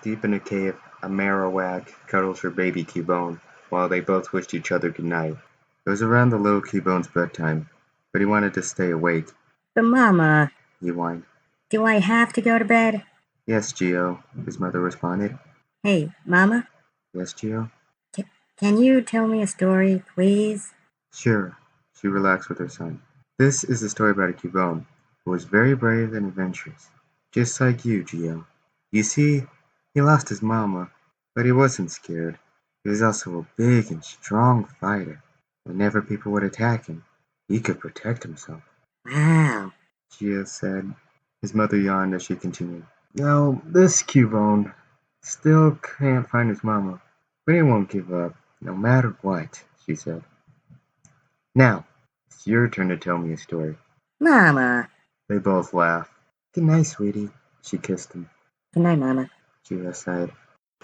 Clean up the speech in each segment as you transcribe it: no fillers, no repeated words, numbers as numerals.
Deep in a cave, a Marowak cuddles her baby Cubone, while they both wished each other good night. It was around the little Cubone's bedtime, but he wanted to stay awake. But Mama, He whined. Do I have to go to bed? Yes, Geo, his mother responded. Hey, Mama? Yes, Geo? Can you tell me a story, please? Sure, she relaxed with her son. This is a story about a Cubone who was very brave and adventurous, just like you, Geo. You see, he lost his mama, but he wasn't scared. He was also a big and strong fighter. Whenever people would attack him, he could protect himself. Wow. Geo said. His mother yawned as she continued. Now, this Cubone still can't find his mama, but he won't give up, no matter what, she said. Now, it's your turn to tell me a story. Mama. They both laughed. Good night, sweetie. She kissed him. Good night, Mama. Geo sighed.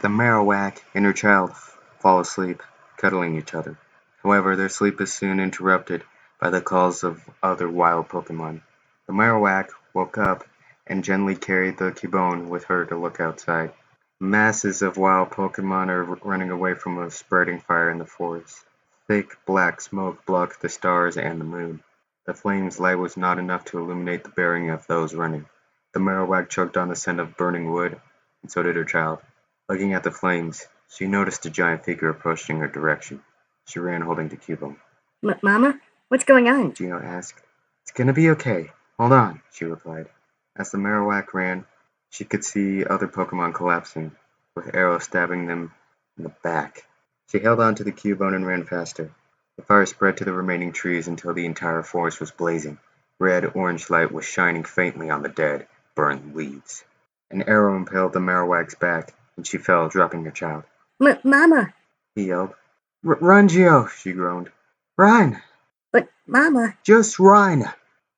The Marowak and her child fall asleep, cuddling each other. However, their sleep is soon interrupted by the calls of other wild Pokemon. The Marowak woke up and gently carried the Cubone with her to look outside. Masses of wild Pokemon are running away from a spreading fire in the forest. Thick black smoke blocked the stars and the moon. The flame's light was not enough to illuminate the bearing of those running. The Marowak choked on the scent of burning wood, and so did her child. Looking at the flames, she noticed a giant figure approaching her direction. She ran holding the Cubone. Mama? What's going on? Geo asked. It's gonna be okay. Hold on, she replied. As the Marowak ran, she could see other Pokemon collapsing, with arrows stabbing them in the back. She held on to the Cubone and ran faster. The fire spread to the remaining trees until the entire forest was blazing. Red-orange light was shining faintly on the dead, burned leaves. An arrow impaled the Marowak's back, and she fell, dropping her child. Mama! He yelled. Run, Geo, she groaned. Run! But, Mama... Just run!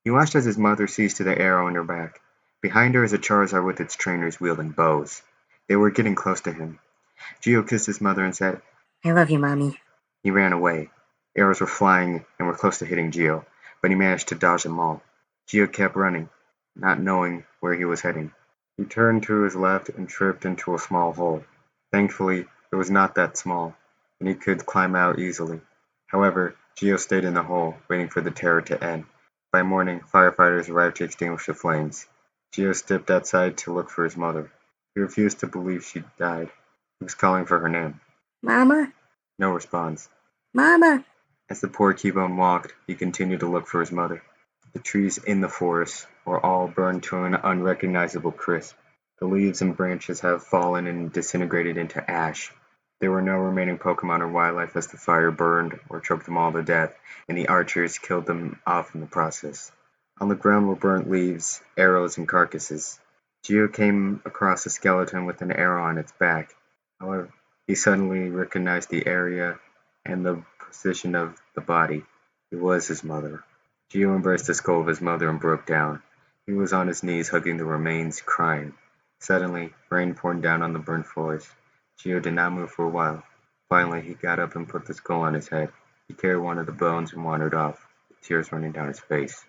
He watched as his mother seized to the arrow in her back. Behind her is a Charizard with its trainers wielding bows. They were getting close to him. Geo kissed his mother and said, I love you, Mommy. He ran away. Arrows were flying and were close to hitting Geo, but he managed to dodge them all. Geo kept running, not knowing where he was heading. He turned to his left and tripped into a small hole. Thankfully, it was not that small, and he could climb out easily. However, Geo stayed in the hole, waiting for the terror to end. By morning, firefighters arrived to extinguish the flames. Geo stepped outside to look for his mother. He refused to believe she'd died. He was calling for her name. Mama? No response. Mama? As the poor Cubone walked, he continued to look for his mother. The trees in the forest were all burned to an unrecognizable crisp. The leaves and branches have fallen and disintegrated into ash. There were no remaining Pokemon or wildlife as the fire burned or choked them all to death, and the archers killed them off in the process. On the ground were burnt leaves, arrows, and carcasses. Geo came across a skeleton with an arrow on its back. However, he suddenly recognized the area and the position of the body. It was his mother. Geo embraced the skull of his mother and broke down. He was on his knees hugging the remains, crying. Suddenly, rain poured down on the burnt forest. Geo did not move for a while. Finally, he got up and put the skull on his head. He carried one of the bones and wandered off, with tears running down his face.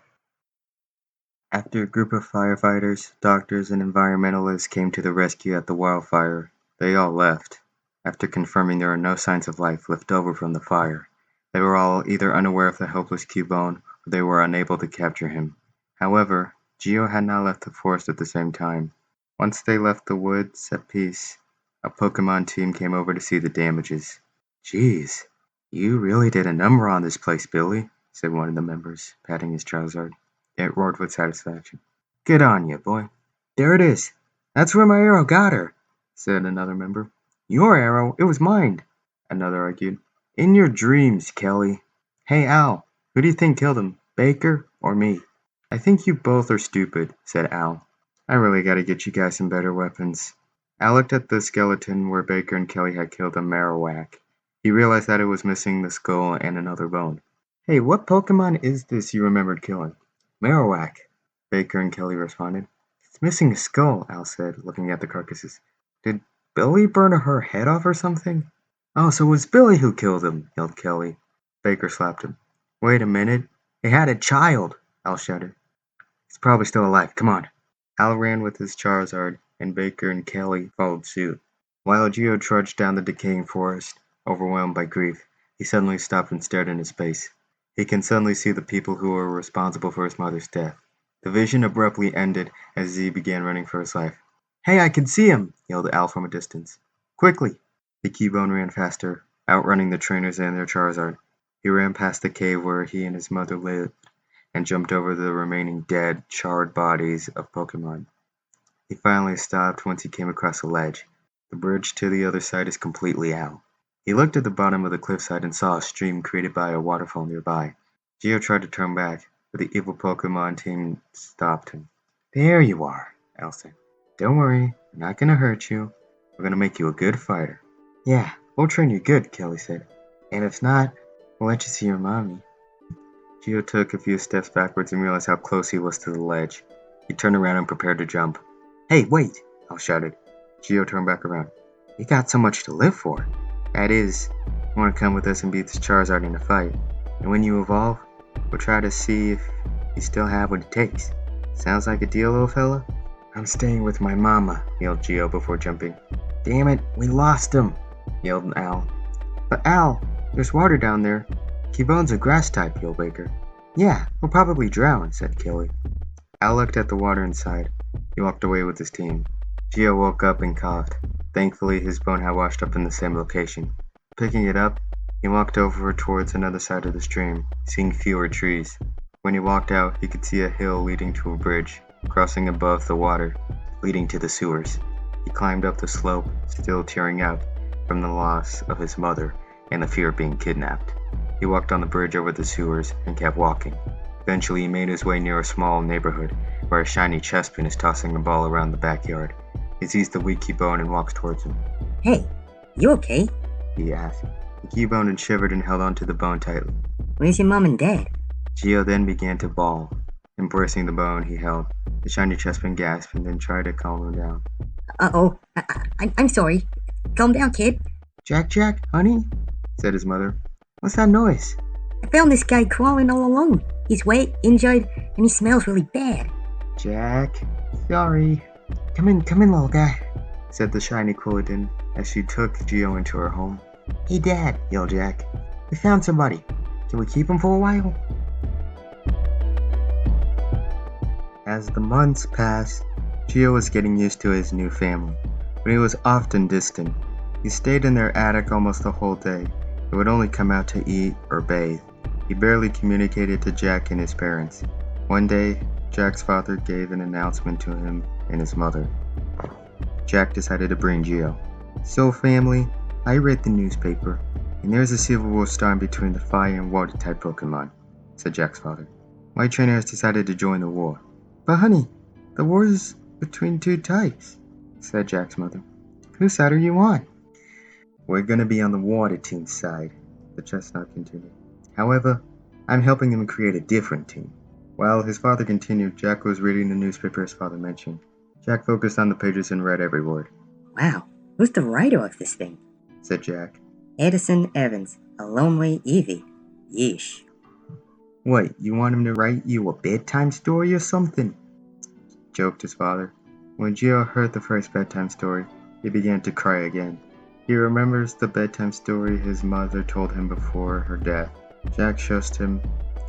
After a group of firefighters, doctors, and environmentalists came to the rescue at the wildfire, they all left. After confirming there are no signs of life left over from the fire, they were all either unaware of the helpless Cubone or they were unable to capture him. However, Geo had not left the forest at the same time. Once they left the woods at peace, a Pokemon team came over to see the damages. Geez, you really did a number on this place, Billy, said one of the members, patting his Charizard. It roared with satisfaction. Good on you, boy. There it is. That's where my arrow got her, said another member. Your arrow? It was mine, another argued. In your dreams, Kelly. Hey, Al, who do you think killed him, Baker or me? I think you both are stupid, said Al. I really gotta get you guys some better weapons. Al looked at the skeleton where Baker and Kelly had killed a Marowak. He realized that it was missing the skull and another bone. Hey, what Pokemon is this you remembered killing? Marowak, Baker and Kelly responded. It's missing a skull, Al said, looking at the carcasses. Did Billy burn her head off or something? Oh, so it was Billy who killed him, yelled Kelly. Baker slapped him. Wait a minute. It had a child, Al shouted. It's probably still alive. Come on. Al ran with his Charizard and Baker and Kelly followed suit. While Geo trudged down the decaying forest, overwhelmed by grief, he suddenly stopped and stared into space. He can suddenly see the people who were responsible for his mother's death. The vision abruptly ended as Z began running for his life. "Hey, I can see him!" yelled Al from a distance. "Quickly!" The Keybone ran faster, outrunning the trainers and their Charizard. He ran past the cave where he and his mother lived, and jumped over the remaining dead, charred bodies of Pokemon. He finally stopped once he came across a ledge. The bridge to the other side is completely out. He looked at the bottom of the cliffside and saw a stream created by a waterfall nearby. Geo tried to turn back, but the evil Pokemon team stopped him. "There you are," Al said. "Don't worry, we're not gonna hurt you. We're gonna make you a good fighter." "Yeah, we'll train you good," Kelly said. "And if not, we'll let you see your mommy." Geo took a few steps backwards and realized how close he was to the ledge. He turned around and prepared to jump. "Hey, wait!" Al shouted. Geo turned back around. "You got so much to live for. That is, you want to come with us and beat this Charizard in a fight. And when you evolve, we'll try to see if you still have what it takes. Sounds like a deal, little fella?" "I'm staying with my mama," yelled Geo before jumping. "Damn it, we lost him!" yelled Al. "But Al, there's water down there. Keybone's a grass type," yelled Baker. "Yeah, we'll probably drown," said Kelly. Al looked at the water inside. He walked away with his team. Geo woke up and coughed. Thankfully, his bone had washed up in the same location. Picking it up, he walked over towards another side of the stream, seeing fewer trees. When he walked out, he could see a hill leading to a bridge, crossing above the water, leading to the sewers. He climbed up the slope, still tearing out from the loss of his mother and the fear of being kidnapped. He walked on the bridge over the sewers and kept walking. Eventually, he made his way near a small neighborhood where a Shiny Chespin is tossing a ball around the backyard. He sees the weak Keybone and walks towards him. Hey, you okay? He asked. The Keybone and shivered and held onto the bone tightly. Where's your mom and dad? Geo then began to bawl. Embracing the bone he held, the Shiny Chespin gasped and then tried to calm him down. Uh-oh, I'm sorry. Calm down, kid. Jack, honey? Said his mother. What's that noise? I found this guy crawling all alone. He's wet, injured, and he smells really bad. Jack, sorry. Come in, little guy, said the shiny Quilladin as she took Geo into her home. Hey, Dad, yelled Jack. We found somebody. Can we keep him for a while? As the months passed, Geo was getting used to his new family, but he was often distant. He stayed in their attic almost the whole day. He would only come out to eat or bathe. He barely communicated to Jack and his parents. One day, Jack's father gave an announcement to him and his mother. Jack decided to bring Geo. So family, I read the newspaper, and there's a civil war starting between the fire and water type Pokemon, said Jack's father. My trainer has decided to join the war. But honey, the war is between two types, said Jack's mother. Whose side are you on? We're gonna be on the water team's side, the Chestnaught continued. However, I'm helping him create a different team. While his father continued, Jack was reading the newspaper his father mentioned. Jack focused on the pages and read every word. Wow, who's the writer of this thing? Said Jack. Edison Evans, A Lonely Eevee. Yeesh. What, you want him to write you a bedtime story or something? Joked his father. When Geo heard the first bedtime story, he began to cry again. He remembers the bedtime story his mother told him before her death. Jack shushing him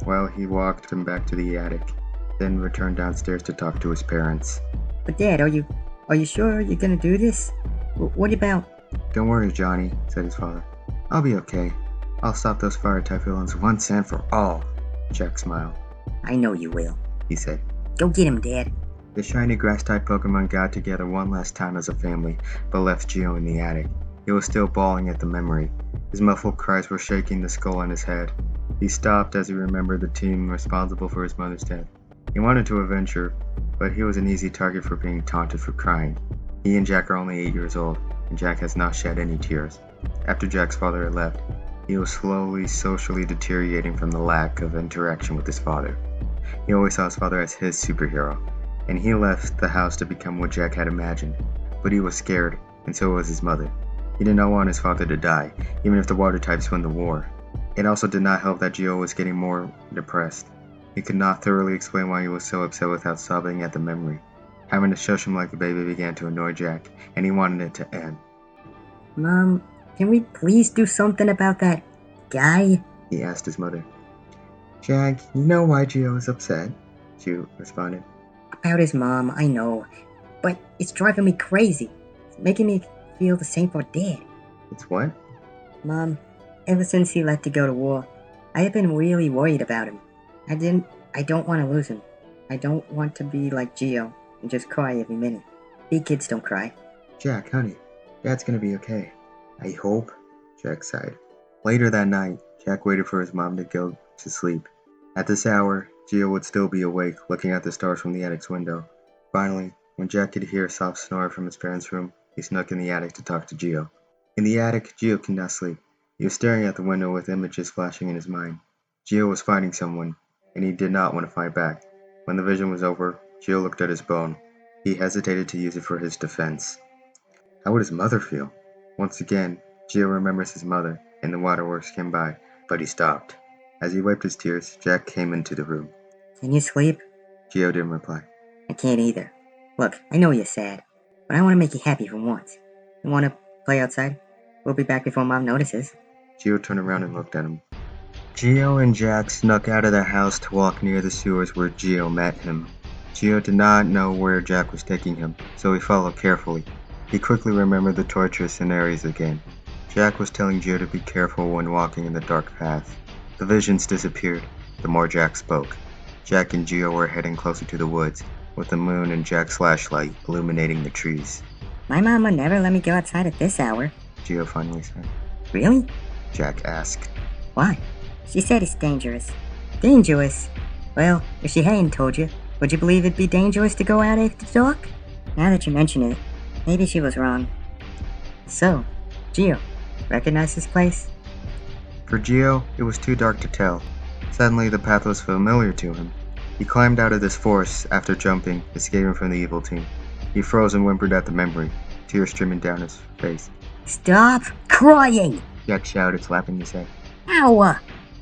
while he walked him back to the attic, then returned downstairs to talk to his parents. But Dad, are you sure you're gonna do this? What about... Don't worry, Johnny, said his father. I'll be okay. I'll stop those fire-type villains once and for all. Jack smiled. I know you will, he said. Go get him, Dad. The shiny grass-type Pokemon got together one last time as a family, but left Geo in the attic. He was still bawling at the memory. His muffled cries were shaking the skull on his head. He stopped as he remembered the team responsible for his mother's death. He wanted to avenge her, but he was an easy target for being taunted for crying. He and Jack are only 8 years old, and Jack has not shed any tears. After Jack's father had left, he was slowly socially deteriorating from the lack of interaction with his father. He always saw his father as his superhero, and he left the house to become what Jack had imagined. But he was scared, and so was his mother. He did not want his father to die, even if the water types won the war. It also did not help that Geo was getting more depressed. He could not thoroughly explain why he was so upset without sobbing at the memory. Having to shush him like a baby began to annoy Jack, and he wanted it to end. Mom, can we please do something about that guy? He asked his mother. Jack, you know why Gio is upset? Gio responded. About his mom, I know. But it's driving me crazy. It's making me feel the same for Dad. It's what? Mom, ever since he left to go to war, I have been really worried about him. I don't want to lose him. I don't want to be like Gio and just cry every minute. Big kids don't cry. Jack, honey, Dad's gonna be okay. I hope, Jack sighed. Later that night, Jack waited for his mom to go to sleep. At this hour, Gio would still be awake, looking at the stars from the attic's window. Finally, when Jack could hear a soft snore from his parents' room, he snuck in the attic to talk to Gio. In the attic, Gio could not sleep. He was staring at the window with images flashing in his mind. Gio was fighting someone, and he did not want to fight back. When the vision was over, Gio looked at his bone. He hesitated to use it for his defense. How would his mother feel? Once again, Gio remembers his mother, and the waterworks came by, but he stopped. As he wiped his tears, Jack came into the room. Can you sleep? Gio didn't reply. I can't either. Look, I know you're sad, but I want to make you happy for once. You want to play outside? We'll be back before Mom notices. Gio turned around and looked at him. Gio and Jack snuck out of the house to walk near the sewers where Gio met him. Gio did not know where Jack was taking him, so he followed carefully. He quickly remembered the torturous scenarios again. Jack was telling Gio to be careful when walking in the dark path. The visions disappeared, the more Jack spoke. Jack and Gio were heading closer to the woods, with the moon and Jack's flashlight illuminating the trees. My mama never let me go outside at this hour. Gio finally said. Really? Jack asked. Why? She said it's dangerous. Dangerous? Well, if she hadn't told you, would you believe it'd be dangerous to go out after dark? Now that you mention it, maybe she was wrong. So, Gio, recognize this place? For Gio, it was too dark to tell. Suddenly, the path was familiar to him. He climbed out of this forest after jumping, escaping from the evil team. He froze and whimpered at the memory, tears streaming down his face. Stop crying! Jack shouted, slapping his head. Ow!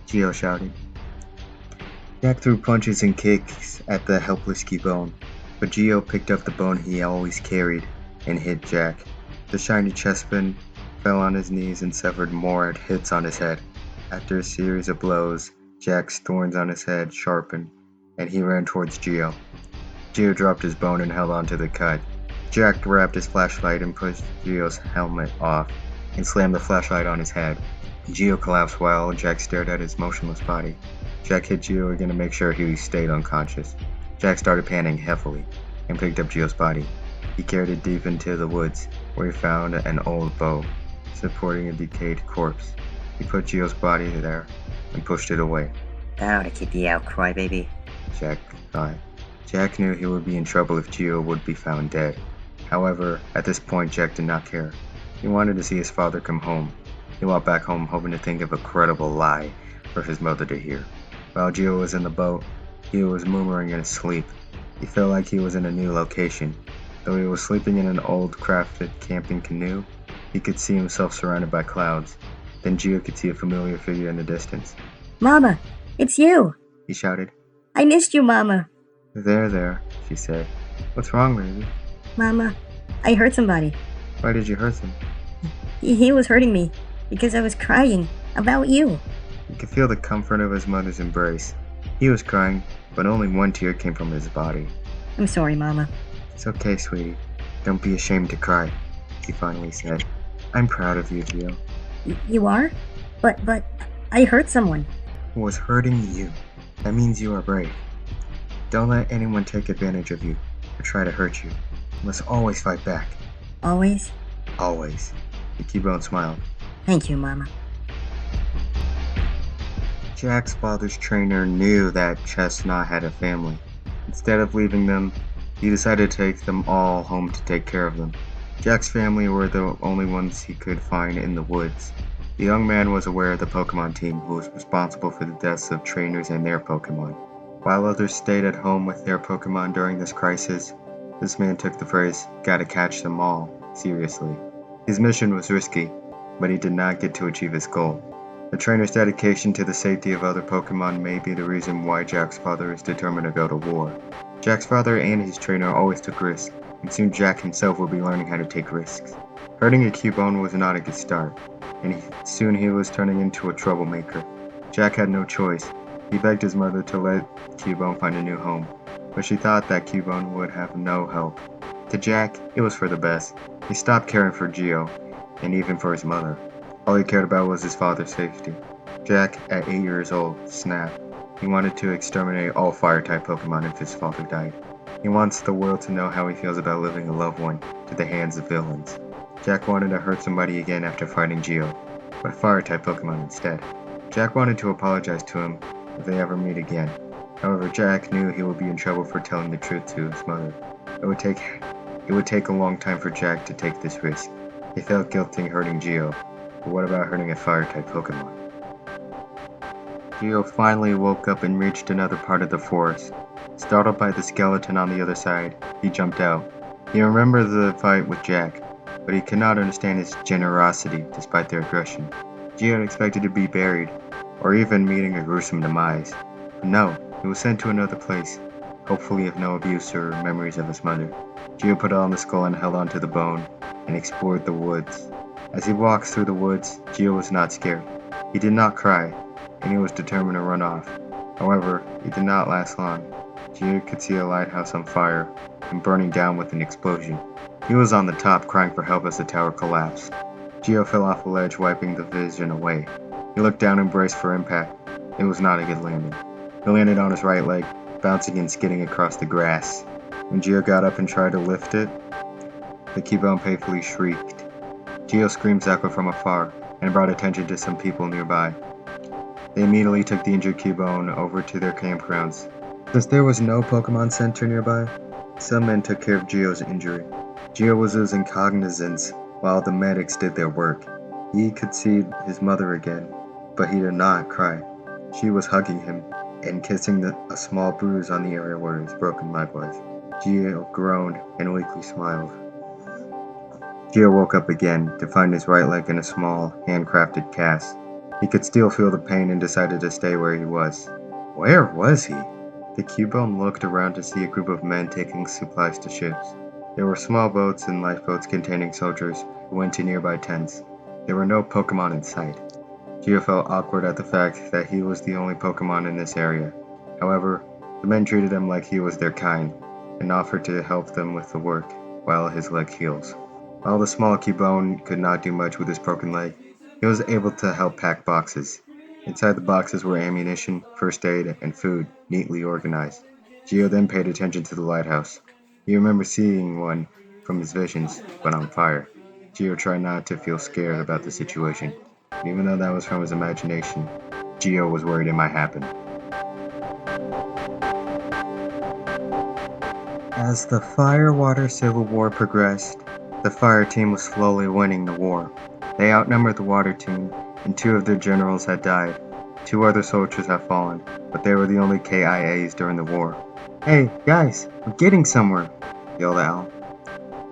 Gio shouted. Jack threw punches and kicks at the helpless Gibbon, but Gio picked up the bone he always carried and hit Jack. The Shiny Chespin fell on his knees and suffered more hits on his head. After a series of blows, Jack's thorns on his head sharpened, and he ran towards Gio. Gio dropped his bone and held onto the cut. Jack grabbed his flashlight and pushed Gio's helmet off and slammed the flashlight on his head. Gio collapsed while Jack stared at his motionless body. Jack hit Gio again to make sure he stayed unconscious. Jack started panting heavily and picked up Gio's body. He carried it deep into the woods, where he found an old bow supporting a decayed corpse. He put Gio's body there and pushed it away. That ought to keep you out, crybaby. Jack thought. Jack knew he would be in trouble if Gio would be found dead. However, at this point, Jack did not care. He wanted to see his father come home. He walked back home hoping to think of a credible lie for his mother to hear. While Gio was in the boat, he was murmuring in his sleep. He felt like he was in a new location. Though he was sleeping in an old crafted camping canoe, he could see himself surrounded by clouds. Then Gio could see a familiar figure in the distance. Mama, it's you! He shouted. I missed you, Mama. There, she said. What's wrong, baby? Mama, I hurt somebody. Why did you hurt him? He was hurting me because I was crying about you. He could feel the comfort of his mother's embrace. He was crying, but only one tear came from his body. I'm sorry, Mama. It's okay, sweetie. Don't be ashamed to cry, he finally said. I'm proud of you, Gio. You are? But I hurt someone. Who was hurting you. That means you are brave. Don't let anyone take advantage of you or try to hurt you. You must always fight back. Always? Always. The Gibbon smiled. Thank you, Mama. Jack's father's trainer knew that Chestnaught had a family. Instead of leaving them, he decided to take them all home to take care of them. Jack's family were the only ones he could find in the woods. The young man was aware of the Pokemon team who was responsible for the deaths of trainers and their Pokemon. While others stayed at home with their Pokemon during this crisis, this man took the phrase, "gotta catch them all," seriously. His mission was risky, but he did not get to achieve his goal. The trainer's dedication to the safety of other Pokemon may be the reason why Jack's father is determined to go to war. Jack's father and his trainer always took risks, and soon Jack himself would be learning how to take risks. Hurting a Cubone was not a good start, and soon he was turning into a troublemaker. Jack had no choice. He begged his mother to let Cubone find a new home, but she thought that Cubone would have no help. To Jack, it was for the best. He stopped caring for Geo, and even for his mother. All he cared about was his father's safety. Jack, at 8 years old, snapped. He wanted to exterminate all fire-type Pokemon if his father died. He wants the world to know how he feels about losing a loved one to the hands of villains. Jack wanted to hurt somebody again after fighting Geo, but fire-type Pokemon instead. Jack wanted to apologize to him if they ever meet again. However, Jack knew he would be in trouble for telling the truth to his mother. It would take a long time for Jack to take this risk. He felt guilty hurting Geo, but what about hurting a fire-type Pokemon? Geo finally woke up and reached another part of the forest. Startled by the skeleton on the other side, he jumped out. He remembered the fight with Jack, but he could not understand his generosity despite their aggression. Geo expected to be buried, or even meeting a gruesome demise. But no, he was sent to another place, hopefully of no abuse or memories of his mother. Geo put on the skull and held onto the bone, and explored the woods. As he walked through the woods, Geo was not scared. He did not cry, and he was determined to run off. However, it did not last long. Geo could see a lighthouse on fire and burning down with an explosion. He was on the top, crying for help as the tower collapsed. Geo fell off a ledge, wiping the vision away. He looked down and braced for impact. It was not a good landing. He landed on his right leg, bouncing and skidding across the grass. When Geo got up and tried to lift it, the Cubone painfully shrieked. Geo's screams echoed from afar and brought attention to some people nearby. They immediately took the injured Cubone over to their campgrounds. Since there was no Pokemon Center nearby, some men took care of Geo's injury. Geo was losing cognizance while the medics did their work. He could see his mother again, but he did not cry. She was hugging him and kissing a small bruise on the area where his broken leg was. Geo groaned and weakly smiled. Geo woke up again to find his right leg in a small, handcrafted cast. He could still feel the pain and decided to stay where he was. Where was he? The Cubone looked around to see a group of men taking supplies to ships. There were small boats and lifeboats containing soldiers who went to nearby tents. There were no Pokemon in sight. Geo felt awkward at the fact that he was the only Pokemon in this area. However, the men treated him like he was their kind, and offered to help them with the work while his leg heals. While the small Cubone could not do much with his broken leg, he was able to help pack boxes. Inside the boxes were ammunition, first aid, and food, neatly organized. Geo then paid attention to the lighthouse. He remembered seeing one from his visions, but on fire. Geo tried not to feel scared about the situation. And even though that was from his imagination, Geo was worried it might happen. As the Fire-Water Civil War progressed, the fire team was slowly winning the war. They outnumbered the water team, and 2 of their generals had died. 2 other soldiers had fallen, but they were the only KIAs during the war. Hey, guys, we're getting somewhere, yelled Al.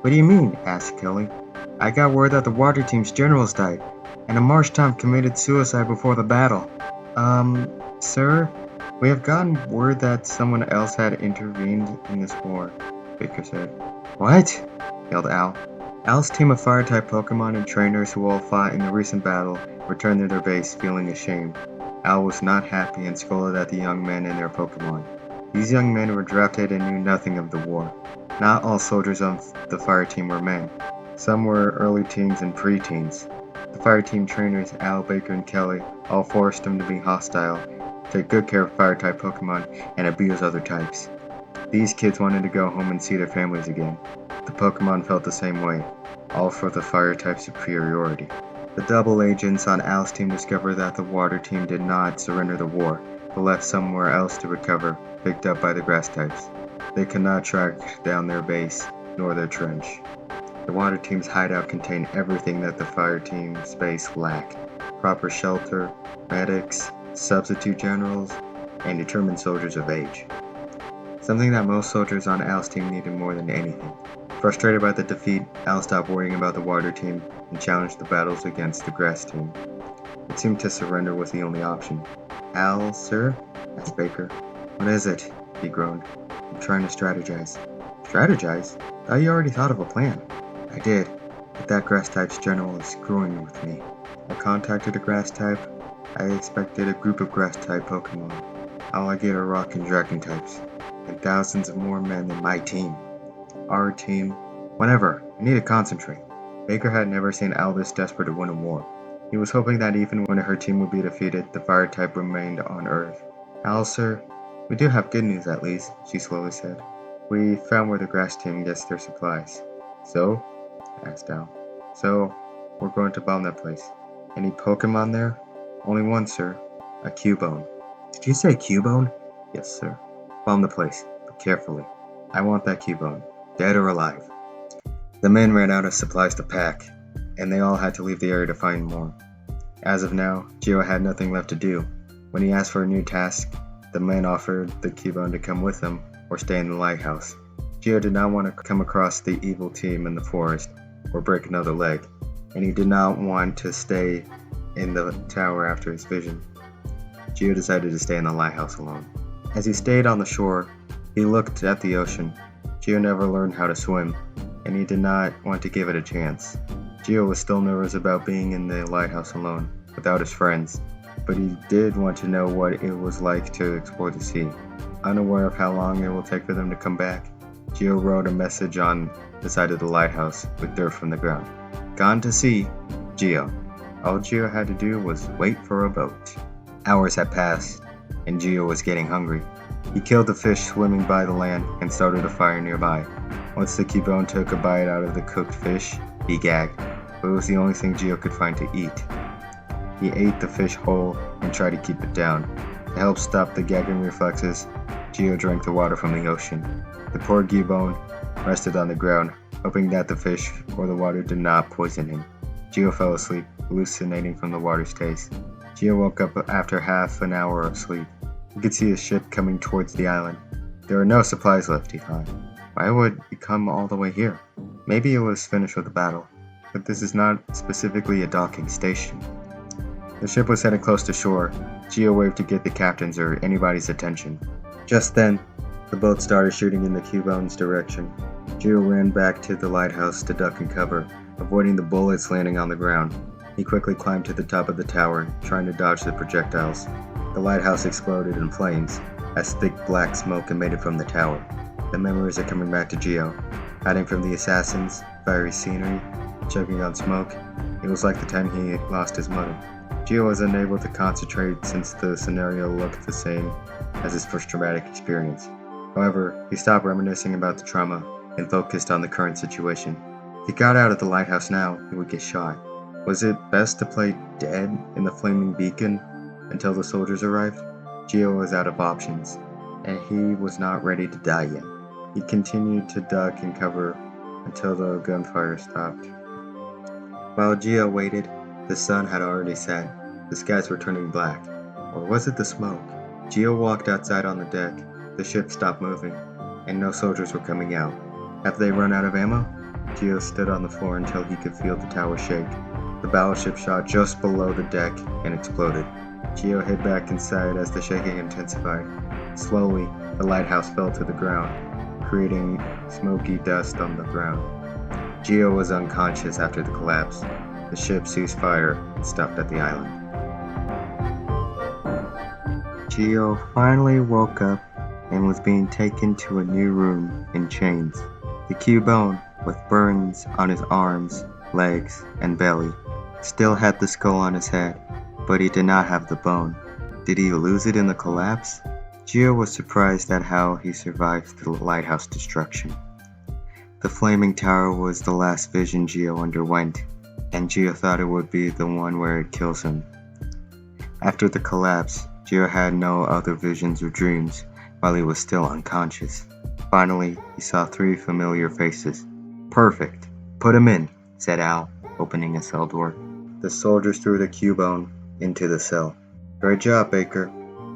What do you mean? Asked Kelly. I got word that the water team's generals died, and a Marsh Tom committed suicide before the battle. Sir? We have gotten word that someone else had intervened in this war, Baker said. What? Yelled Al. Al's team of fire-type Pokemon and trainers who all fought in the recent battle returned to their base feeling ashamed. Al was not happy and scolded at the young men and their Pokemon. These young men were drafted and knew nothing of the war. Not all soldiers of the fire team were men. Some were early teens and pre-teens. The fire team trainers, Al, Baker, and Kelly, all forced them to be hostile, take good care of fire-type Pokemon, and abuse other types. These kids wanted to go home and see their families again. The Pokemon felt the same way, all for the fire-type superiority. The double agents on Al's team discovered that the water team did not surrender the war, but left somewhere else to recover, picked up by the grass types. They could not track down their base, nor their trench. The water team's hideout contained everything that the fire team's base lacked: proper shelter, medics, substitute generals, and determined soldiers of age. Something that most soldiers on Al's team needed more than anything. Frustrated by the defeat, Al stopped worrying about the water team and challenged the battles against the grass team. It seemed to surrender was the only option. Al, sir? Asked Baker. What is it? He groaned. trying to strategize. Strategize? Thought you already thought of a plan. I did, but that grass type's general is screwing with me. I contacted a grass type. I expected a group of grass type Pokemon. All I get are rock and dragon types, and thousands of more men than my team. Our team. Whatever, I need to concentrate. Baker had never seen Al this desperate to win a war. He was hoping that even when her team would be defeated, the fire type remained on Earth. Al, sir, we do have good news at least, she slowly said. We found where the grass team gets their supplies. So? Asked Al. So, we're going to bomb that place. Any Pokemon there? Only one, sir. A Cubone. Did you say Cubone? Yes, sir. Bomb the place, but carefully. I want that Cubone, dead or alive. The men ran out of supplies to pack, and they all had to leave the area to find more. As of now, Gio had nothing left to do. When he asked for a new task, the men offered the Cubone to come with them or stay in the lighthouse. Gio did not want to come across the evil team in the forest or break another leg, and he did not want to stay in the tower after his vision. Gio decided to stay in the lighthouse alone. As he stayed on the shore, he looked at the ocean. Gio never learned how to swim, and he did not want to give it a chance. Gio was still nervous about being in the lighthouse alone, without his friends, but he did want to know what it was like to explore the sea. Unaware of how long it will take for them to come back, Gio wrote a message on the side of the lighthouse with dirt from the ground. Gone to sea, Gio. All Gio had to do was wait for a boat. Hours had passed, and Gio was getting hungry. He killed the fish swimming by the land and started a fire nearby. Once the Cubone took a bite out of the cooked fish, he gagged, but it was the only thing Gio could find to eat. He ate the fish whole and tried to keep it down. To help stop the gagging reflexes, Gio drank the water from the ocean. The poor Cubone rested on the ground, hoping that the fish or the water did not poison him. Gio fell asleep, hallucinating from the water's taste. Gio woke up after half an hour of sleep. He could see a ship coming towards the island. There were no supplies left, he thought. Why would it come all the way here? Maybe it was finished with the battle, but this is not specifically a docking station. The ship was heading close to shore. Gio waved to get the captain's or anybody's attention. Just then, the boat started shooting in the Cubone's direction. Gio ran back to the lighthouse to duck and cover, avoiding the bullets landing on the ground. He quickly climbed to the top of the tower, trying to dodge the projectiles. The lighthouse exploded in flames, as thick black smoke emitted from the tower. The memories are coming back to Gio, hiding from the assassins, fiery scenery, choking on smoke. It was like the time he lost his mother. Gio was unable to concentrate since the scenario looked the same as his first traumatic experience. However, he stopped reminiscing about the trauma and focused on the current situation. If he got out of the lighthouse now, he would get shot. Was it best to play dead in the flaming beacon until the soldiers arrived? Gio was out of options, and he was not ready to die yet. He continued to duck and cover until the gunfire stopped. While Gio waited, the sun had already set. The skies were turning black. Or was it the smoke? Gio walked outside on the deck. The ship stopped moving, and no soldiers were coming out. Have they run out of ammo? Gio stood on the floor until he could feel the tower shake. The battleship shot just below the deck and exploded. Gio hid back inside as the shaking intensified. Slowly, the lighthouse fell to the ground, creating smoky dust on the ground. Gio was unconscious after the collapse. The ship ceased fire and stopped at the island. Gio finally woke up and was being taken to a new room in chains. The Cubone, with burns on his arms, legs, and belly, still had the skull on his head, but he did not have the bone. Did he lose it in the collapse? Gio was surprised at how he survived the lighthouse destruction. The flaming tower was the last vision Gio underwent, and Gio thought it would be the one where it kills him. After the collapse, Gio had no other visions or dreams while he was still unconscious. Finally, he saw 3 familiar faces. Perfect. Put him in, said Al, opening a cell door. The soldiers threw the Cubone into the cell. Great job, Baker.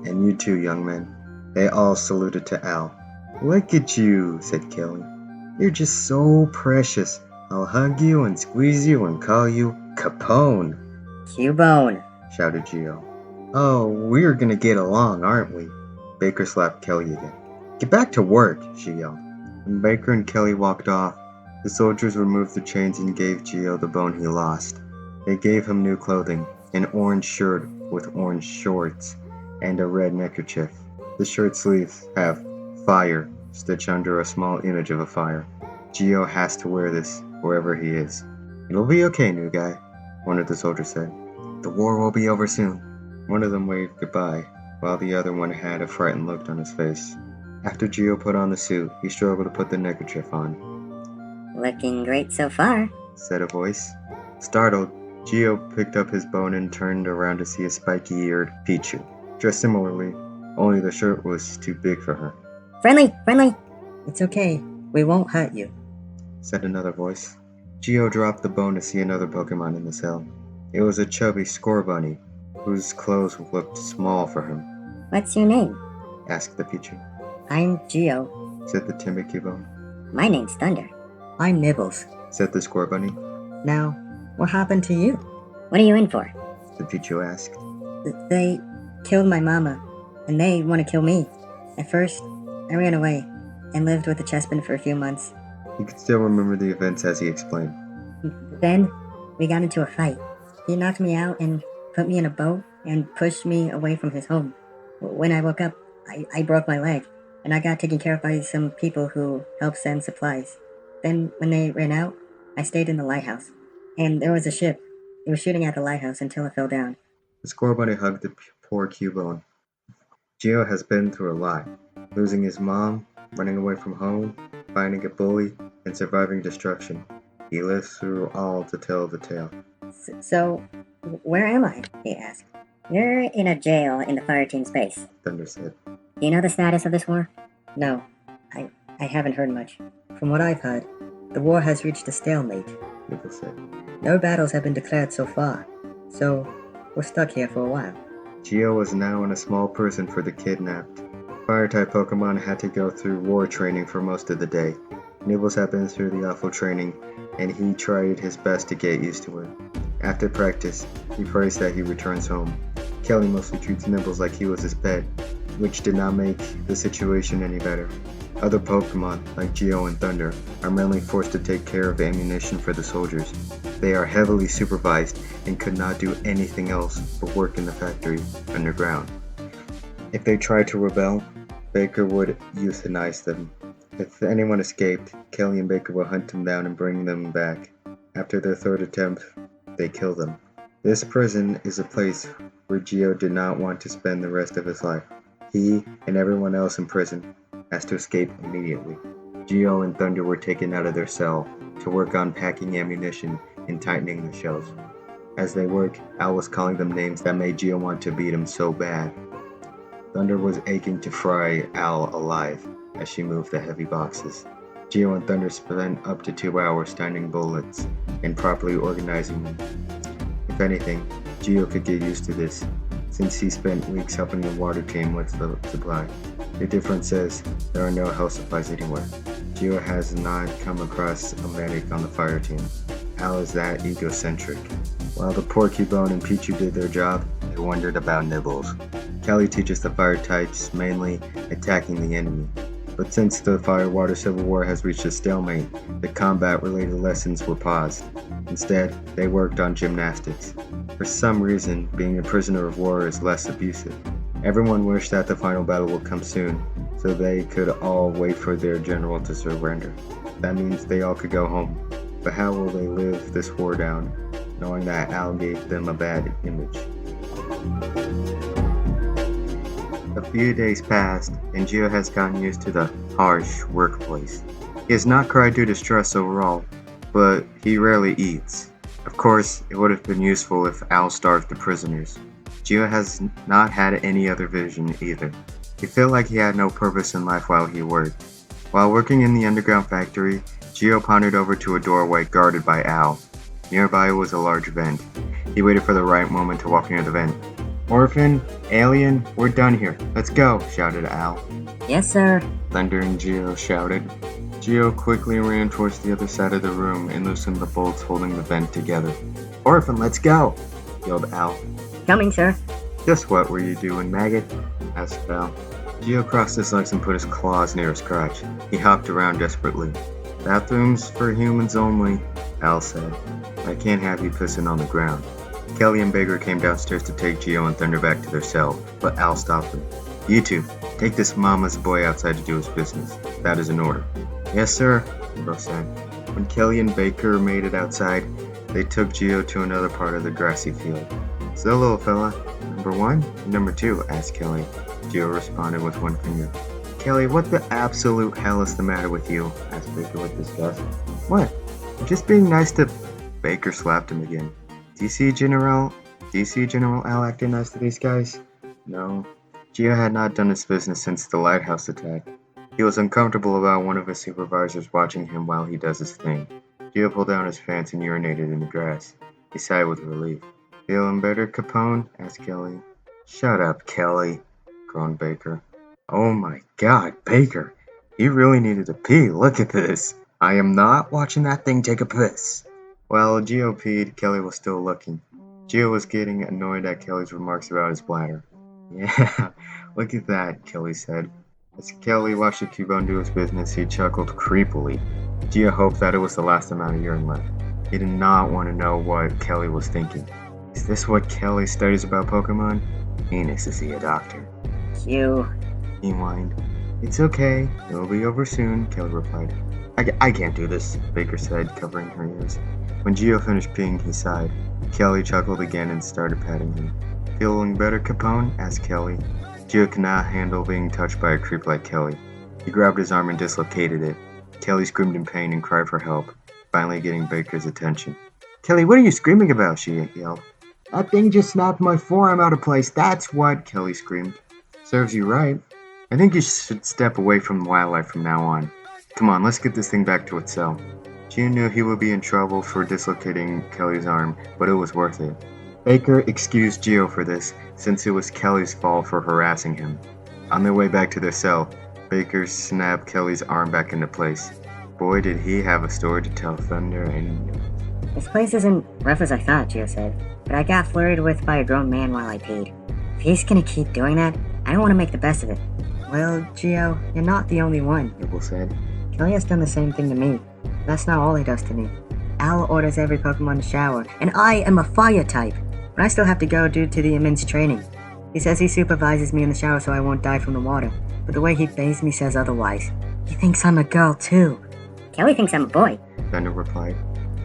And you too, young men. They all saluted to Al. Look at you, said Kelly. You're just so precious. I'll hug you and squeeze you and call you Capone. Cubone, shouted Gio. Oh, we're gonna get along, aren't we? Baker slapped Kelly again. Get back to work, she yelled. When Baker and Kelly walked off, the soldiers removed the chains and gave Geo the bone he lost. They gave him new clothing, an orange shirt with orange shorts, and a red neckerchief. The shirt sleeves have fire stitched under a small image of a fire. Geo has to wear this wherever he is. It'll be okay, new guy, one of the soldiers said. The war will be over soon. One of them waved goodbye, while the other one had a frightened look on his face. After Geo put on the suit, he struggled to put the neckerchief on. Looking great so far, said a voice. Startled, Geo picked up his bone and turned around to see a spiky-eared Pichu, dressed similarly, only the shirt was too big for her. Friendly! It's okay. We won't hurt you, said another voice. Geo dropped the bone to see another Pokemon in the cell. It was a chubby Scorbunny, whose clothes looked small for him. What's your name? Asked the Pichu. I'm Geo, said the timid Cubone. My name's Thunder. I'm Nibbles, said the Scorbunny. Now, what happened to you? What are you in for? The Pichu asked. They killed my mama, and they want to kill me. At first, I ran away and lived with the Chespin for a few months. He could still remember the events as he explained. Then, we got into a fight. He knocked me out and put me in a boat and pushed me away from his home. When I woke up, I broke my leg, and I got taken care of by some people who helped send supplies. Then, when they ran out, I stayed in the lighthouse. And there was a ship. It was shooting at the lighthouse until it fell down. The Scorbunny hugged the poor Cubone. Geo has been through a lot. Losing his mom, running away from home, finding a bully, and surviving destruction. He lives through all to tell the tale. So, where am I? He asked. You're in a jail in the fire team's base, Thunder said. Do you know the status of this war? No, I haven't heard much. From what I've heard, the war has reached a stalemate, Nibble said. No battles have been declared so far, so we're stuck here for a while. Geo was now in a small prison for the kidnapped. Fire-type Pokemon had to go through war training for most of the day. Nibbles had been through the awful training, and he tried his best to get used to it. After practice, he prays that he returns home. Kelly mostly treats Nibbles like he was his pet, which did not make the situation any better. Other Pokemon, like Geo and Thunder, are mainly forced to take care of ammunition for the soldiers. They are heavily supervised and could not do anything else but work in the factory underground. If they tried to rebel, Baker would euthanize them. If anyone escaped, Kelly and Baker would hunt them down and bring them back. After their third attempt, they kill them. This prison is a place where Geo did not want to spend the rest of his life. He and everyone else in prison has to escape immediately. Geo and Thunder were taken out of their cell to work on packing ammunition and tightening the shells. As they worked, Al was calling them names that made Geo want to beat him so bad. Thunder was aching to fry Al alive as she moved the heavy boxes. Geo and Thunder spent up to 2 hours tightening bullets and properly organizing them. If anything, Geo could get used to this, since he spent weeks helping the water team with the supply. The difference is, there are no health supplies anywhere. Geo has not come across a medic on the fire team. Al is that egocentric. While the poor Cubone and Pichu did their job, they wondered about Nibbles. Kelly teaches the fire types mainly attacking the enemy. But since the Fire-Water Civil War has reached a stalemate, the combat-related lessons were paused. Instead, they worked on gymnastics. For some reason, being a prisoner of war is less abusive. Everyone wished that the final battle would come soon, so they could all wait for their general to surrender. That means they all could go home. But how will they live this war down, knowing that Al gave them a bad image? A few days passed, and Geo has gotten used to the harsh workplace. He has not cried due to stress overall, but he rarely eats. Of course, it would have been useful if Al starved the prisoners. Geo has not had any other vision either. He felt like he had no purpose in life while he worked. While working in the underground factory, Geo pondered over to a doorway guarded by Al. Nearby was a large vent. He waited for the right moment to walk near the vent. Orphan, alien, we're done here. Let's go, shouted Al. Yes, sir. Thunder and Geo shouted. Geo quickly ran towards the other side of the room and loosened the bolts holding the vent together. Orphan, let's go, yelled Al. Coming, sir. Just what were you doing, maggot? Asked Al. Geo crossed his legs and put his claws near his crotch. He hopped around desperately. Bathrooms for humans only, Al said. I can't have you pissing on the ground. Kelly and Baker came downstairs to take Geo and Thunder back to their cell, but Al stopped them. You two, take this mama's boy outside to do his business. That is an order. Yes, sir, they both said. When Kelly and Baker made it outside, they took Geo to another part of the grassy field. So, little fella, number 1 and number 2, asked Kelly. Geo responded with one finger. Kelly, what the absolute hell is the matter with you? Asked Baker with disgust. What? I'm just being nice to... Baker slapped him again. Do you see General Al acting nice to these guys? No. Geo had not done his business since the lighthouse attack. He was uncomfortable about one of his supervisors watching him while he does his thing. Geo pulled down his pants and urinated in the grass. He sighed with relief. Feeling better, Capone? Asked Kelly. Shut up, Kelly, groaned Baker. Oh my god, Baker! He really needed to pee, look at this! I am not watching that thing take a piss! While Geo peed, Kelly was still looking. Geo was getting annoyed at Kelly's remarks about his bladder. Yeah, look at that, Kelly said. As Kelly watched the Cubone do his business, he chuckled creepily. Geo hoped that it was the last amount of urine left. He did not want to know what Kelly was thinking. Is this what Kelly studies about Pokemon? Enos, is he a doctor? You. He whined. It's okay, it'll be over soon, Kelly replied. I can't do this, Baker said, covering her ears. When Geo finished peeing, he sighed. Kelly chuckled again and started patting him. Feeling better, Capone? Asked Kelly. Geo could not handle being touched by a creep like Kelly. He grabbed his arm and dislocated it. Kelly screamed in pain and cried for help, finally getting Baker's attention. Kelly, what are you screaming about? She yelled. That thing just snapped my forearm out of place, that's what, Kelly screamed. Serves you right. I think you should step away from wildlife from now on. Come on, let's get this thing back to its cell. Geo knew he would be in trouble for dislocating Kelly's arm, but it was worth it. Baker excused Geo for this, since it was Kelly's fault for harassing him. On their way back to their cell, Baker snapped Kelly's arm back into place. Boy, did he have a story to tell Thunder and... This place isn't rough as I thought, Geo said, but I got flirted with by a grown man while I peed. If he's gonna keep doing that, I don't want to make the best of it. Well, Geo, you're not the only one, Nibble said. Kelly has done the same thing to me. That's not all he does to me. Al orders every Pokemon to shower, and I am a fire type, but I still have to go due to the immense training. He says he supervises me in the shower so I won't die from the water, but the way he bathes me says otherwise. He thinks I'm a girl, too. Kelly thinks I'm a boy, Thunder replied.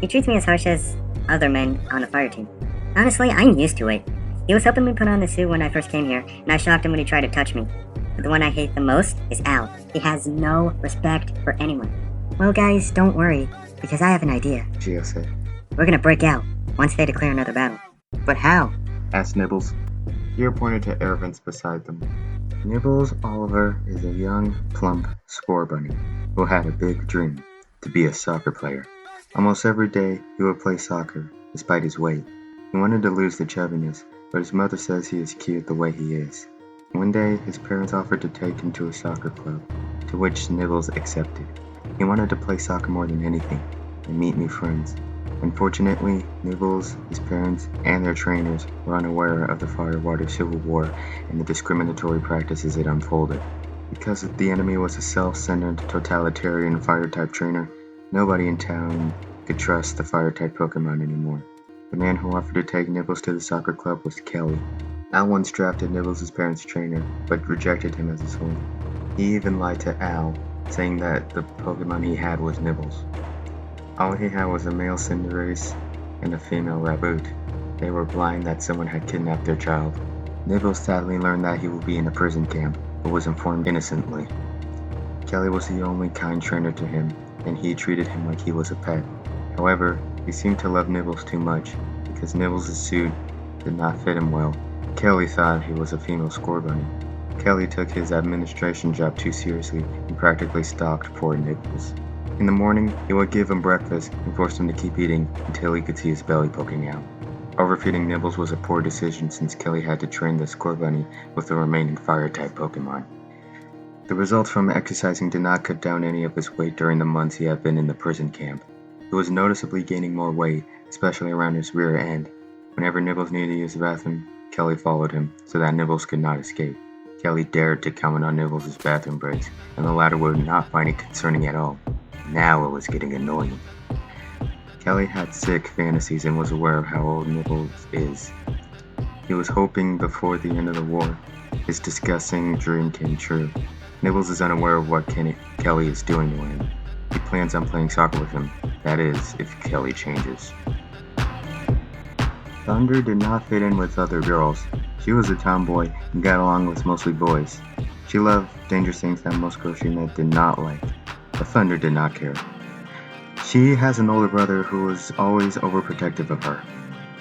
He treats me as harsh as other men on the fire team. Honestly, I'm used to it. He was helping me put on the suit when I first came here, and I shocked him when he tried to touch me. But the one I hate the most is Al. He has no respect for anyone. Well, guys, don't worry, because I have an idea. Geo said. We're gonna break out, once they declare another battle. But how? Asked Nibbles. Geo pointed to air vents beside them. Nibbles Oliver is a young, plump score bunny who had a big dream, to be a soccer player. Almost every day, he would play soccer, despite his weight. He wanted to lose the chubbiness, but his mother says he is cute the way he is. One day, his parents offered to take him to a soccer club, to which Nibbles accepted. He wanted to play soccer more than anything, and meet new friends. Unfortunately, Nibbles, his parents, and their trainers were unaware of the Firewater Civil War and the discriminatory practices it unfolded. Because the enemy was a self-centered, totalitarian fire-type trainer, nobody in town could trust the fire-type Pokemon anymore. The man who offered to take Nibbles to the soccer club was Kelly. Al once drafted Nibbles' parents' trainer, but rejected him as his own. He even lied to Al, saying that the Pokemon he had was Nibbles. All he had was a male Cinderace and a female Raboot. They were blind that someone had kidnapped their child. Nibbles sadly learned that he would be in a prison camp, but was informed innocently. Kelly was the only kind trainer to him, and he treated him like he was a pet. However, he seemed to love Nibbles too much, because Nibbles' suit did not fit him well. Kelly thought he was a female score bunny. Kelly took his administration job too seriously and practically stalked poor Nibbles. In the morning, he would give him breakfast and force him to keep eating until he could see his belly poking out. Overfeeding Nibbles was a poor decision since Kelly had to train the score bunny with the remaining fire-type Pokemon. The results from exercising did not cut down any of his weight during the months he had been in the prison camp. He was noticeably gaining more weight, especially around his rear end. Whenever Nibbles needed to use the bathroom, Kelly followed him so that Nibbles could not escape. Kelly dared to comment on Nibbles' bathroom breaks, and the latter would not find it concerning at all. Now it was getting annoying. Kelly had sick fantasies and was aware of how old Nibbles is. He was hoping before the end of the war, his disgusting dream came true. Nibbles is unaware of what Kelly is doing to him. He plans on playing soccer with him, that is, if Kelly changes. Thunder did not fit in with other girls. She was a tomboy and got along with mostly boys. She loved dangerous things that most girls she met did not like, but Thunder did not care. She has an older brother who was always overprotective of her.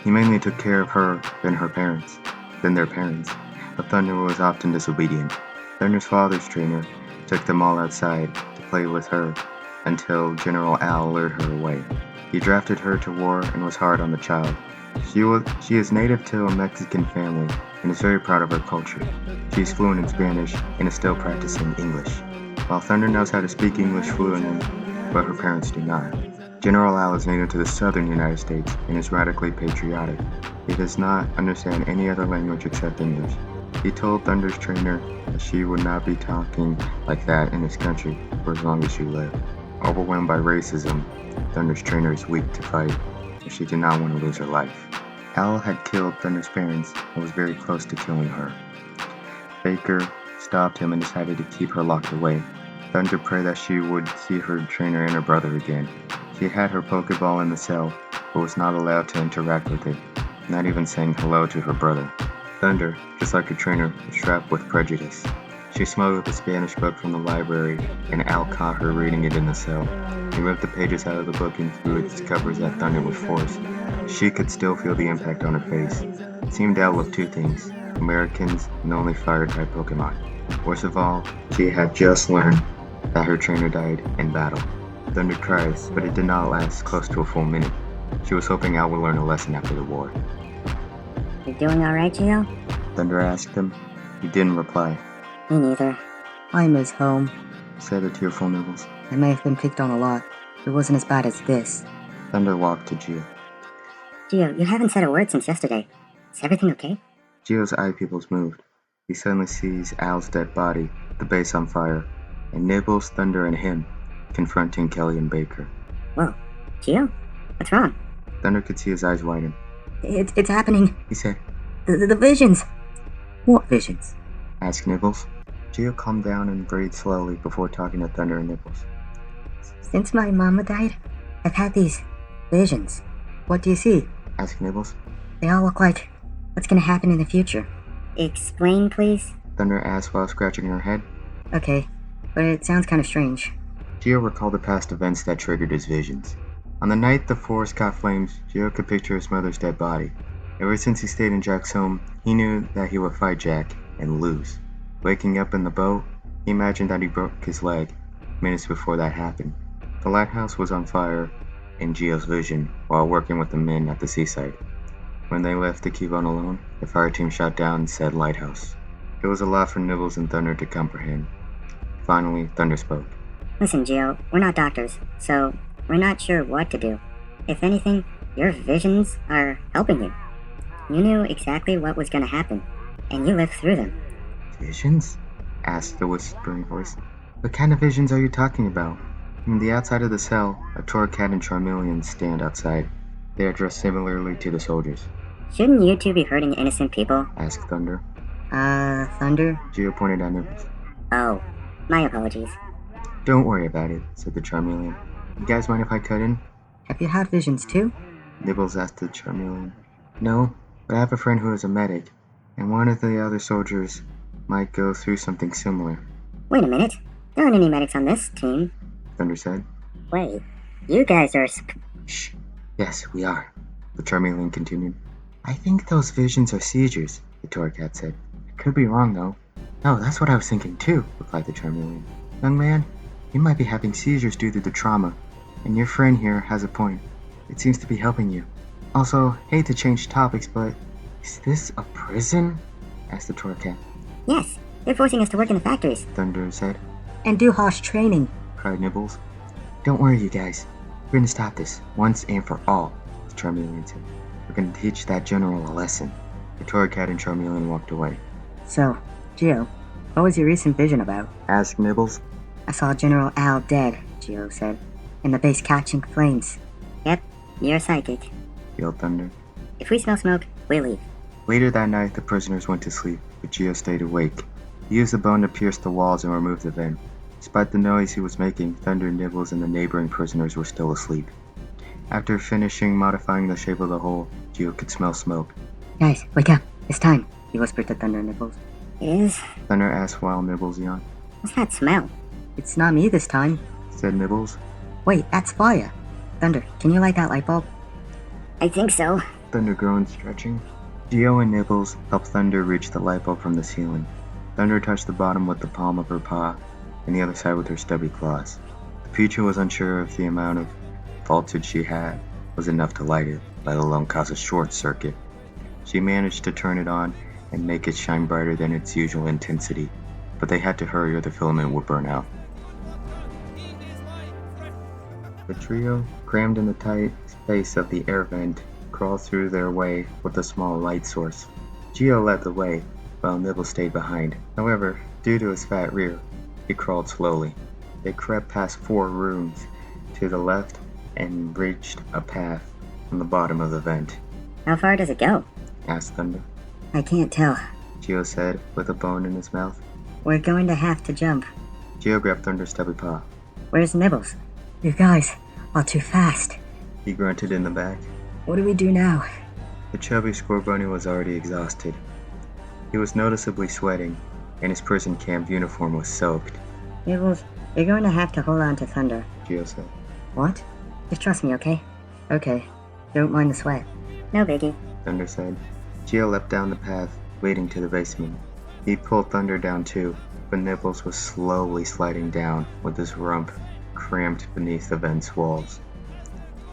He mainly took care of her than their parents, but Thunder was often disobedient. Thunder's father's trainer took them all outside to play with her until General Al lured her away. He drafted her to war and was hard on the child. She is native to a Mexican family and is very proud of her culture. She is fluent in Spanish and is still practicing English. While Thunder knows how to speak English fluently, but her parents do not. General Al is native to the southern United States and is radically patriotic. He does not understand any other language except English. He told Thunder's trainer that she would not be talking like that in his country for as long as she lived. Overwhelmed by racism, Thunder's trainer is weak to fight, and she did not want to lose her life. Al had killed Thunder's parents and was very close to killing her. Baker stopped him and decided to keep her locked away. Thunder prayed that she would see her trainer and her brother again. She had her Pokeball in the cell, but was not allowed to interact with it, not even saying hello to her brother. Thunder, just like her trainer, was strapped with prejudice. She smuggled a Spanish book from the library, and Al caught her reading it in the cell. He ripped the pages out of the book and threw its covers at Thunder with force. She could still feel the impact on her face. It seemed Al loved two things: Americans and only fire-type Pokemon. Worst of all, she had just learned that her trainer died in battle. Thunder cries, but it did not last close to a full minute. She was hoping Al would learn a lesson after the war. You doing alright, Gio? Thunder asked him. He didn't reply. Me neither. I miss home. Said the tearful Nibbles. I may have been picked on a lot. It wasn't as bad as this. Thunder walked to Gio. Gio, you haven't said a word since yesterday. Is everything okay? Gio's eye pupils moved. He suddenly sees Al's dead body, the base on fire, and Nibbles, Thunder, and him confronting Kelly and Baker. Whoa. Gio? What's wrong? Thunder could see his eyes widen. It's happening. He said, The visions. What visions? asked Nibbles. Gio calmed down and breathed slowly before talking to Thunder and Nibbles. Since my mama died, I've had these visions. What do you see? Asked Nibbles. They all look like what's gonna happen in the future. Explain, please? Thunder asked while scratching her head. Okay, but it sounds kind of strange. Gio recalled the past events that triggered his visions. On the night the forest caught flames, Gio could picture his mother's dead body. Ever since he stayed in Jack's home, he knew that he would fight Jack and lose. Waking up in the boat, he imagined that he broke his leg minutes before that happened. The lighthouse was on fire in Gio's vision while working with the men at the seaside. When they left the Quilladin alone, the fire team shot down said lighthouse. It was a lot for Nibbles and Thunder to comprehend. Finally, Thunder spoke. Listen, Gio, we're not doctors, so we're not sure what to do. If anything, your visions are helping you. You knew exactly what was going to happen, and you lived through them. Visions? Asked the whispering voice. What kind of visions are you talking about? From the outside of the cell, a Torcat and Charmeleon stand outside. They are dressed similarly to the soldiers. Shouldn't you two be hurting innocent people? Asked Thunder. Thunder? Gio pointed at Nibbles. Oh, my apologies. Don't worry about it, said the Charmeleon. You guys mind if I cut in? Have you had visions too? Nibbles asked the Charmeleon. No, but I have a friend who is a medic, and one of the other soldiers might go through something similar. Wait a minute. There aren't any medics on this team. Thunder said. Wait, you guys are Shh. Yes, we are, the Charmeleon continued. I think those visions are seizures, the Torcat said. I could be wrong, though. No, that's what I was thinking, too, replied the Charmeleon. Young man, you might be having seizures due to the trauma, and your friend here has a point. It seems to be helping you. Also, hate to change topics, but is this a prison? Asked the Torcat. Yes, they're forcing us to work in the factories. Thunder said. And do harsh training, cried Nibbles. Don't worry, you guys. We're gonna stop this, once and for all, the Charmeleon said. We're gonna teach that general a lesson. The Torcat and Charmeleon walked away. So, Gio, What was your recent vision about? Asked Nibbles. I saw General Al dead, Geo said, and the base catching flames. Yep, you're psychic. Yelled Thunder. If we smell smoke, we leave. Later that night, the prisoners went to sleep, but Geo stayed awake. He used the bone to pierce the walls and remove the vent. Despite the noise he was making, Thunder, Nibbles, and the neighboring prisoners were still asleep. After finishing modifying the shape of the hole, Geo could smell smoke. Guys, wake up. It's time, he whispered to Thunder and Nibbles. It is? Thunder asked while Nibbles yawned. What's that smell? It's not me this time, said Nibbles. Wait, that's fire. Thunder, can you light that light bulb? I think so. Thunder groaned, stretching. Geo and Nibbles helped Thunder reach the light bulb from the ceiling. Thunder touched the bottom with the palm of her paw, and the other side with her stubby claws. The creature was unsure if the amount of voltage she had was enough to light it, let alone cause a short circuit. She managed to turn it on and make it shine brighter than its usual intensity, but they had to hurry or the filament would burn out. The trio, crammed in the tight space of the air vent, crawled through their way with a small light source. Geo led the way, while Nibbles stayed behind. However, due to his fat rear, he crawled slowly. They crept past 4 rooms to the left and reached a path on the bottom of the vent. How far does it go? Asked Thunder. I can't tell. Geo said, with a bone in his mouth. We're going to have to jump. Geo grabbed Thunder's stubby paw. Where's Nibbles? You guys are too fast. He grunted in the back. What do we do now? The chubby score bunny was already exhausted. He was noticeably sweating, and his prison camp uniform was soaked. Nibbles, you're going to have to hold on to Thunder, Geo said. What? Just trust me, okay? Okay. Don't mind the sweat. No biggie, Thunder said. Geo leapt down the path, leading to the basement. He pulled Thunder down too, but Nibbles was slowly sliding down with his rump cramped beneath the vent's walls.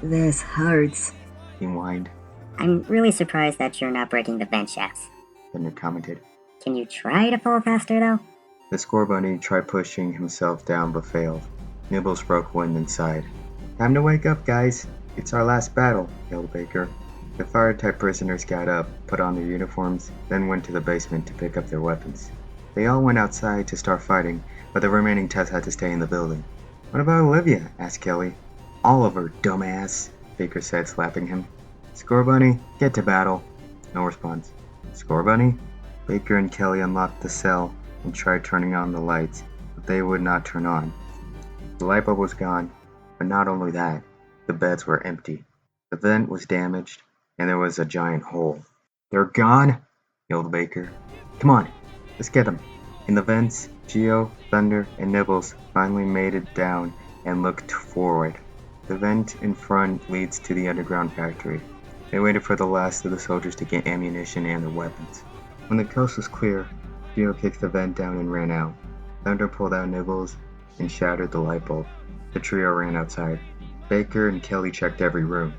This hurts, He whined. I'm really surprised that you're not breaking the vent shafts. Thunder commented. Can you try to pull faster, though? The score bunny tried pushing himself down but failed. Nibbles broke wind and sighed. Time to wake up, guys. It's our last battle, yelled Baker. The fire-type prisoners got up, put on their uniforms, then went to the basement to pick up their weapons. They all went outside to start fighting, but the remaining Tess had to stay in the building. What about Olivia? Asked Kelly. Oliver, dumbass, Baker said, slapping him. Score bunny, get to battle. No response. Score bunny? Baker and Kelly unlocked the cell and tried turning on the lights, but they would not turn on. The light bulb was gone, but not only that, the beds were empty. The vent was damaged, and there was a giant hole. They're gone, yelled Baker. Come on, let's get them. In the vents, Geo, Thunder, and Nibbles finally made it down and looked forward. The vent in front leads to the underground factory. They waited for the last of the soldiers to get ammunition and their weapons. When the coast was clear, Geo kicked the vent down and ran out. Thunder pulled out Nibbles and shattered the light bulb. The trio ran outside. Baker and Kelly checked every room,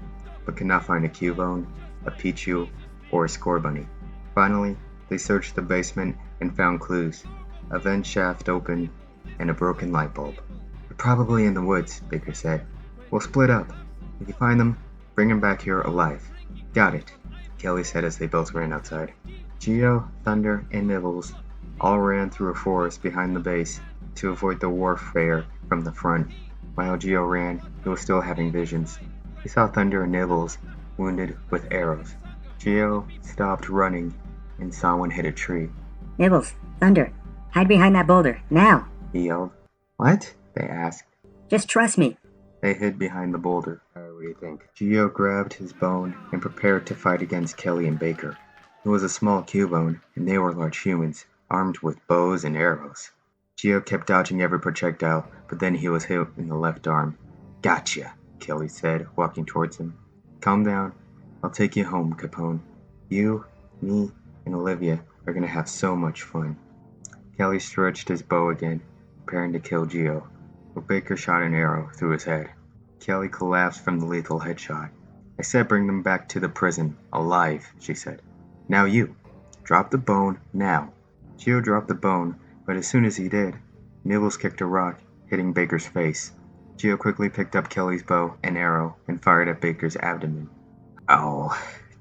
but could not find a Cubone, a Pichu, or a score bunny. Finally, they searched the basement and found clues. A vent shaft opened and a broken light bulb. They're probably in the woods, Baker said. We'll split up. If you find them, bring them back here alive. Got it, Kelly said as they both ran outside. Geo, Thunder, and Nibbles all ran through a forest behind the base to avoid the warfare from the front. While Geo ran, he was still having visions. He saw Thunder and Nibbles wounded with arrows. Geo stopped running and saw one hit a tree. Nibbles, Thunder, hide behind that boulder, now! He yelled. What? They asked. Just trust me. They hid behind the boulder. What do you think? Geo grabbed his bone and prepared to fight against Kelly and Baker. It was a small Cubone, and they were large humans, armed with bows and arrows. Geo kept dodging every projectile, but then he was hit in the left arm. Gotcha, Kelly said, walking towards him. Calm down. I'll take you home, Capone. You, me, and Olivia are gonna have so much fun. Kelly stretched his bow again, preparing to kill Geo, but Baker shot an arrow through his head. Kelly collapsed from the lethal headshot. I said bring them back to the prison, alive, she said. Now you. Drop the bone, now. Geo dropped the bone, but as soon as he did, Nibbles kicked a rock, hitting Baker's face. Geo quickly picked up Kelly's bow and arrow and fired at Baker's abdomen. I'll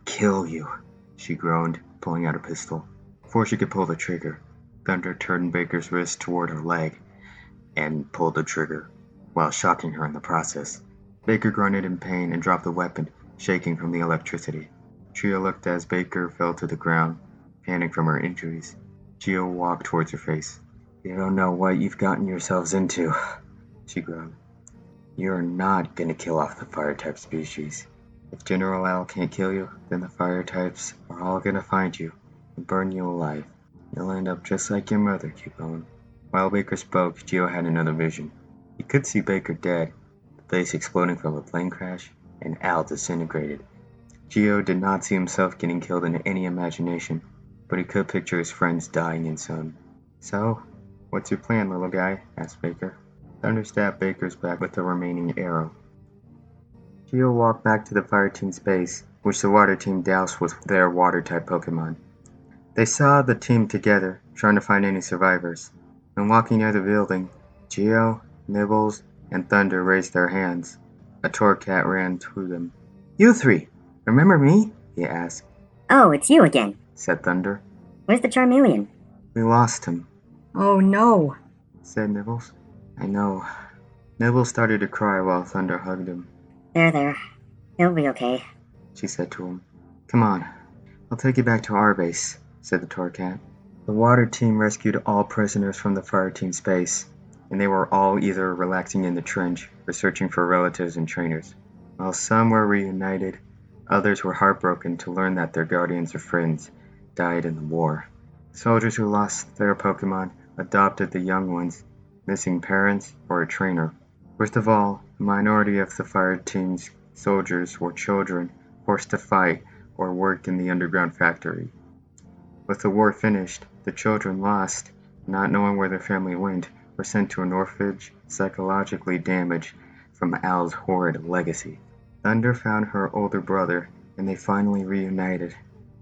kill you, she groaned, pulling out a pistol. Before she could pull the trigger, Thunder turned Baker's wrist toward her leg and pulled the trigger, while shocking her in the process. Baker grunted in pain and dropped the weapon, shaking from the electricity. Trio looked as Baker fell to the ground, panting from her injuries. Geo walked towards her face. "You don't know what you've gotten yourselves into," she growled. "You're not gonna kill off the fire-type species. If General Al can't kill you, then the fire-types are all gonna find you and burn you alive. You'll end up just like your mother, Cubone." While Baker spoke, Geo had another vision. He could see Baker dead, the base exploding from a plane crash, and Al disintegrated. Geo did not see himself getting killed in any imagination, but he could picture his friends dying in some. "So, what's your plan, little guy?" asked Baker. Thunder stabbed Baker's back with the remaining arrow. Geo walked back to the fire team's base, which the water team doused with their water-type Pokemon. They saw the team together, trying to find any survivors. When walking near the building, Geo, Nibbles, and Thunder raised their hands. A Torcat ran to them. "You three! Remember me?" he asked. "Oh, it's you again," said Thunder. "Where's the Charmeleon?" "We lost him," "Oh no," said Nibbles. "I know." Nibbles started to cry while Thunder hugged him. There. He'll be okay," she said to him. "Come on, I'll take you back to our base," said the Torcat. The water team rescued all prisoners from the fire team's base, and they were all either relaxing in the trench or searching for relatives and trainers. While some were reunited, others were heartbroken to learn that their guardians or friends died in the war. Soldiers who lost their Pokemon adopted the young ones, missing parents or a trainer. First of all, a minority of the fire team's soldiers were children forced to fight or work in the underground factory. With the war finished, the children lost, not knowing where their family went, were sent to an orphanage, psychologically damaged from Al's horrid legacy. Thunder found her older brother, and they finally reunited.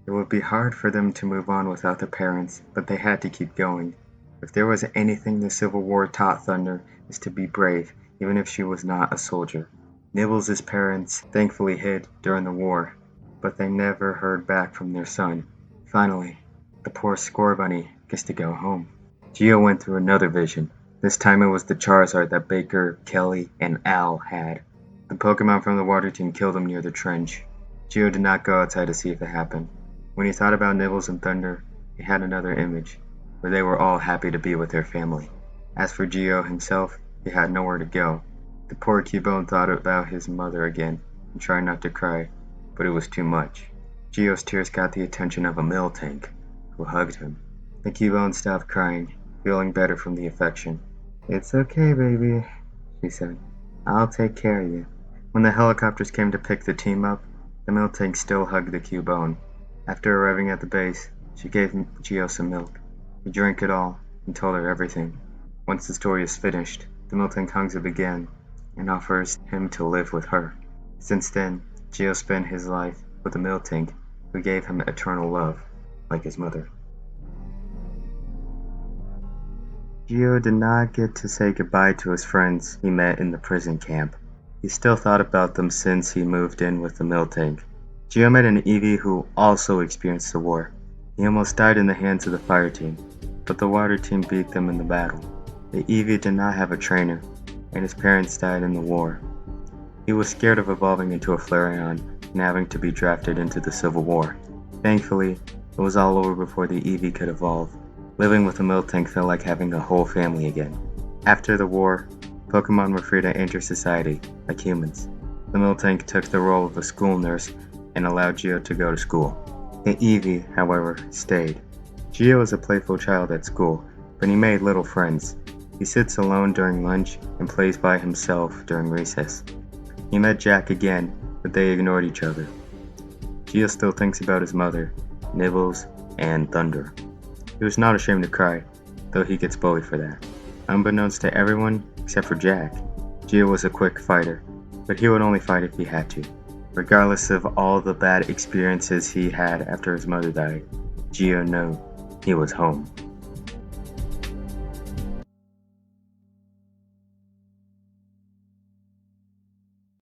It would be hard for them to move on without their parents, but they had to keep going. If there was anything the Civil War taught Thunder, is to be brave, even if she was not a soldier. Nibbles' parents thankfully hid during the war, but they never heard back from their son. Finally, the poor Scorbunny gets to go home. Geo went through another vision. This time it was the Charizard that Baker, Kelly, and Al had. The Pokemon from the water team killed him near the trench. Geo did not go outside to see if it happened. When he thought about Nibbles and Thunder, he had another image, where they were all happy to be with their family. As for Geo himself, he had nowhere to go. The poor Cubone thought about his mother again, and tried not to cry, but it was too much. Geo's tears got the attention of a Miltank, who hugged him. The Cubone stopped crying, feeling better from the affection. "It's okay, baby," she said. "I'll take care of you." When the helicopters came to pick the team up, the Miltank still hugged the Cubone. After arriving at the base, she gave Geo some milk. He drank it all and told her everything. Once the story is finished, the Miltank hugs him again and offers him to live with her. Since then, Geo spent his life with the Miltank, who gave him eternal love, like his mother. Geo did not get to say goodbye to his friends he met in the prison camp. He still thought about them since he moved in with the Miltank. Geo met an Eevee who also experienced the war. He almost died in the hands of the fire team, but the water team beat them in the battle. The Eevee did not have a trainer, and his parents died in the war. He was scared of evolving into a Flareon and having to be drafted into the Civil War. Thankfully, it was all over before the Eevee could evolve. Living with a Miltank felt like having a whole family again. After the war, Pokemon were free to enter society, like humans. The Miltank took the role of a school nurse and allowed Geo to go to school. The Eevee, however, stayed. Geo is a playful child at school, but he made little friends. He sits alone during lunch and plays by himself during recess. He met Jack again, but they ignored each other. Geo still thinks about his mother, Nibbles, and Thunder. He was not ashamed to cry, though he gets bullied for that. Unbeknownst to everyone, except for Jack, Geo was a quick fighter, but he would only fight if he had to. Regardless of all the bad experiences he had after his mother died, Geo knew he was home.